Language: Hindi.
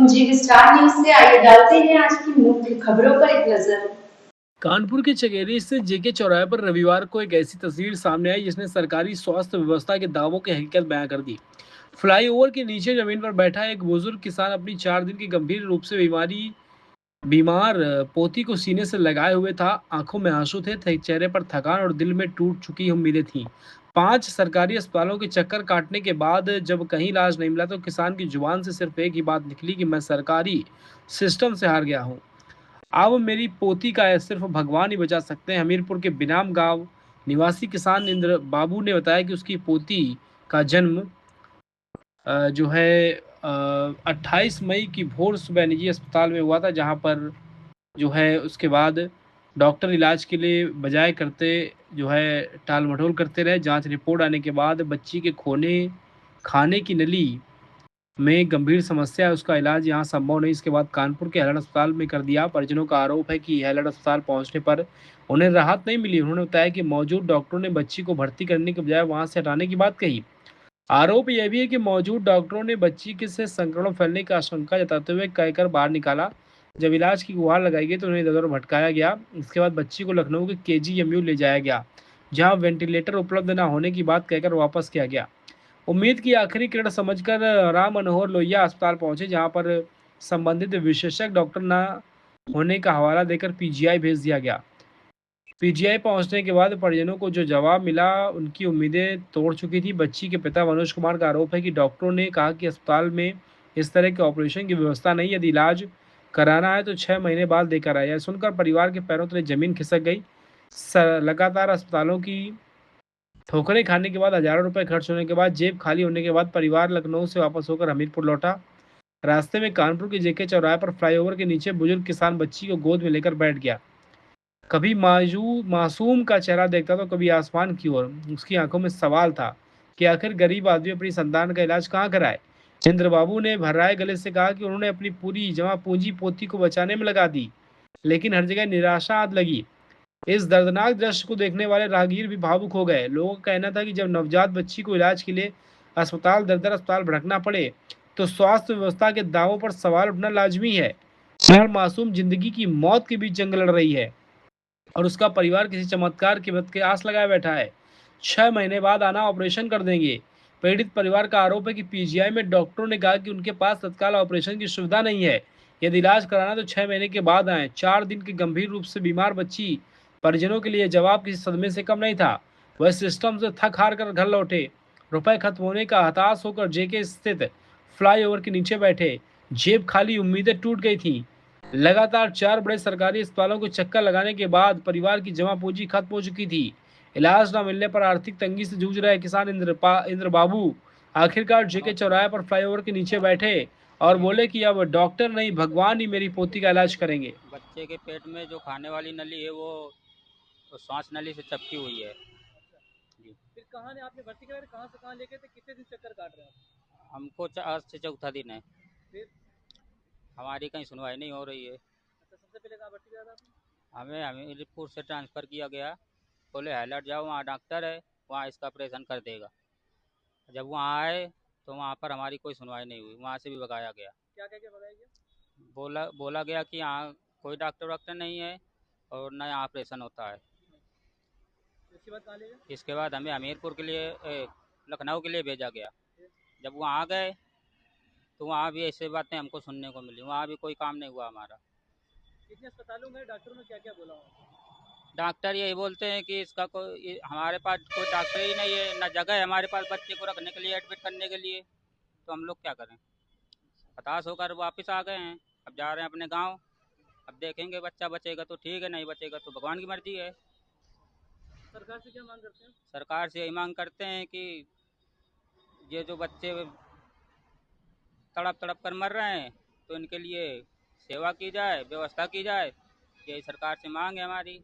जी स्टार न्यूज से आइए डालते हैं आज की मुख्य खबरों पर एक नजर। कानपुर के चकेरी स्थित जेके चौराहे पर रविवार को एक ऐसी तस्वीर सामने आई जिसने सरकारी स्वास्थ्य व्यवस्था के दावों की हकीकत बयां कर दी। फ्लाईओवर के नीचे जमीन पर बैठा एक बुजुर्ग किसान अपनी 4 दिन की गंभीर रूप से बीमार पोती को सीने से लगाए हुए था। आंखों में आंसू थे, चेहरे पर थकान और दिल में टूट चुकी उम्मीदें थीं। 5 सरकारी अस्पतालों के चक्कर काटने के बाद जब कहीं इलाज नहीं मिला तो किसान की जुबान से सिर्फ एक ही बात निकली कि मैं सरकारी सिस्टम से हार गया हूँ। अब मेरी पोती का है सिर्फ भगवान ही बचा सकते हैं। हमीरपुर के बिनाम गांव निवासी किसान इंद्र बाबू ने बताया कि उसकी पोती का जन्म जो है 28 मई की भोर सुबह निजी अस्पताल में हुआ था, जहां पर जो है उसके बाद डॉक्टर इलाज के लिए बजाय करते जो है टाल मटोल करते रहे। जांच रिपोर्ट आने के बाद बच्ची के खाने की नली में गंभीर समस्या है, उसका इलाज यहाँ संभव नहीं। इसके बाद कानपुर के हेलड अस्पताल में कर दिया। परिजनों का आरोप है कि हेलड अस्पताल पहुंचने पर उन्हें राहत नहीं मिली। उन्होंने बताया कि मौजूद डॉक्टरों ने बच्ची को भर्ती करने के बजाय वहां से हटाने की बात कही। आरोप यह भी है कि मौजूद डॉक्टरों ने बच्ची के से संक्रमण फैलने की आशंका जताते हुए कहकर बाहर निकाला। जब इलाज की गुहार लगाई गई तो उन्हें इधर उधर भटकाया गया। इसके बाद बच्ची को लखनऊ के केजीएमयू ले जाया गया, जहां वेंटिलेटर उपलब्ध न होने की बात कहकर वापस किया गया। उम्मीद की आखिरी किरण समझकर राम मनोहर लोहिया अस्पताल पहुंचे, जहां पर संबंधित विशेषज्ञ डॉक्टर न होने का हवाला देकर पीजीआई भेज दिया गया। पीजीआई पहुंचने के बाद परिजनों को जो जवाब मिला, उनकी उम्मीदें तोड़ चुकी थी। बच्ची के पिता मनोज कुमार का आरोप है कि डॉक्टरों ने कहा कि अस्पताल में इस तरह के ऑपरेशन की व्यवस्था नहीं, यदि इलाज कराना है तो 6 महीने बाद लेकर आए। यह सुनकर परिवार के पैरों तले जमीन खिसक गई। लगातार अस्पतालों की ठोकरें खाने के बाद, हजारों रुपए खर्च होने के बाद, जेब खाली होने के बाद परिवार लखनऊ से वापस होकर हमीरपुर लौटा। रास्ते में कानपुर के जेके चौराहे पर फ्लाईओवर के नीचे बुजुर्ग किसान बच्ची को गोद में लेकर बैठ गया। कभी मासूम का चेहरा देखता तो कभी आसमान की ओर। उसकी आंखों में सवाल था कि आखिर गरीब आदमी अपनी संतान का इलाज कहाँ कराए। चंद्र बाबू ने भर्राए गले से कहा कि उन्होंने अपनी पूरी जमा पूंजी पोती को बचाने में लगा दी, लेकिन हर जगह निराशा आद लगी। इस दर्दनाक दृश्य को देखने वाले राहगीर भी भावुक हो गए। लोगों का कहना था कि जब नवजात बच्ची को इलाज के लिए अस्पताल दर दर अस्पताल भटकना पड़े तो स्वास्थ्य व्यवस्था के दावों पर सवाल उठना लाजमी है। हर मासूम जिंदगी की मौत के बीच जंग लड़ रही है और उसका परिवार किसी चमत्कार की मदद की आस लगाए बैठा है। 6 महीने बाद आना, ऑपरेशन कर देंगे। पीड़ित परिवार का आरोप है कि पीजीआई में डॉक्टरों ने कहा कि उनके पास तत्काल ऑपरेशन की सुविधा नहीं है, यदि इलाज कराना तो 6 महीने के बाद आए। 4 दिन की गंभीर रूप से बीमार बच्ची परिजनों के लिए जवाब किसी सदमे से कम नहीं था। वह सिस्टम से थक हार कर घर लौटे, रुपए खत्म होने का हताश होकर जेके स्थित फ्लाईओवर के नीचे बैठे। जेब खाली, उम्मीदें टूट गई थी। लगातार 4 बड़े सरकारी अस्पतालों को चक्कर लगाने के बाद परिवार की जमा पूंजी खत्म हो चुकी थी। इलाज न मिलने पर आर्थिक तंगी से जूझ रहे किसान इंद्र बाबू आखिरकार जेके चौराहे पर फ्लाईओवर के नीचे बैठे और बोले कि अब डॉक्टर नहीं, भगवान ही मेरी पोती का इलाज करेंगे। बच्चे के पेट में जो खाने वाली नली है वो तो सांस नली से चिपकी हुई है जी। फिर कहाँ ने आपने भर्ती कराया, कहाँ से कहाँ लेके थे, कितने दिन चक्कर काट रहे हैं? हमको आज से चौथा दिन है, फिर हमारी कहीं सुनवाई नहीं हो रही है। अच्छा, सबसे पहले कहाँ भर्ती कराया था आपने? हमें हमीरपुर से ट्रांसफ़र किया गया, बोले हाईलाइट जाओ, वहाँ डॉक्टर है, वहाँ इसका ऑपरेशन कर देगा। जब वहाँ आए तो वहाँ पर हमारी कोई सुनवाई नहीं हुई, वहाँ से भी भगाया गया। क्या कह के भगाया गया? बोला बोला गया कि यहाँ कोई डॉक्टर वॉक्टर नहीं है और ना यहाँ ऑपरेशन होता है। इसके बाद कहाँ ले गए? इसके बाद हमें हमीरपुर के लिए लखनऊ के लिए भेजा गया। जब वहाँ आ गए तो वहाँ भी ऐसे बातें हमको सुनने को मिली, वहाँ भी कोई काम नहीं हुआ हमारा। कितने अस्पतालों में डॉक्टरों ने क्या क्या बोला? डॉक्टर यही बोलते हैं कि इसका कोई, हमारे पास कोई डॉक्टर ही नहीं है, ना जगह है हमारे पास बच्चे को रखने के लिए, एडमिट करने के लिए, तो हम लोग क्या करें। हताश होकर वापस आ गए हैं, अब जा रहे हैं अपने गांव। अब देखेंगे, बच्चा बचेगा तो ठीक है, नहीं बचेगा तो भगवान की मर्जी है। सरकार से क्या मांग करते हैं? सरकार से यही मांग करते हैं कि ये जो बच्चे तड़प तड़प कर मर रहे हैं तो इनके लिए सेवा की जाए, व्यवस्था की जाए। यही सरकार से मांग है हमारी।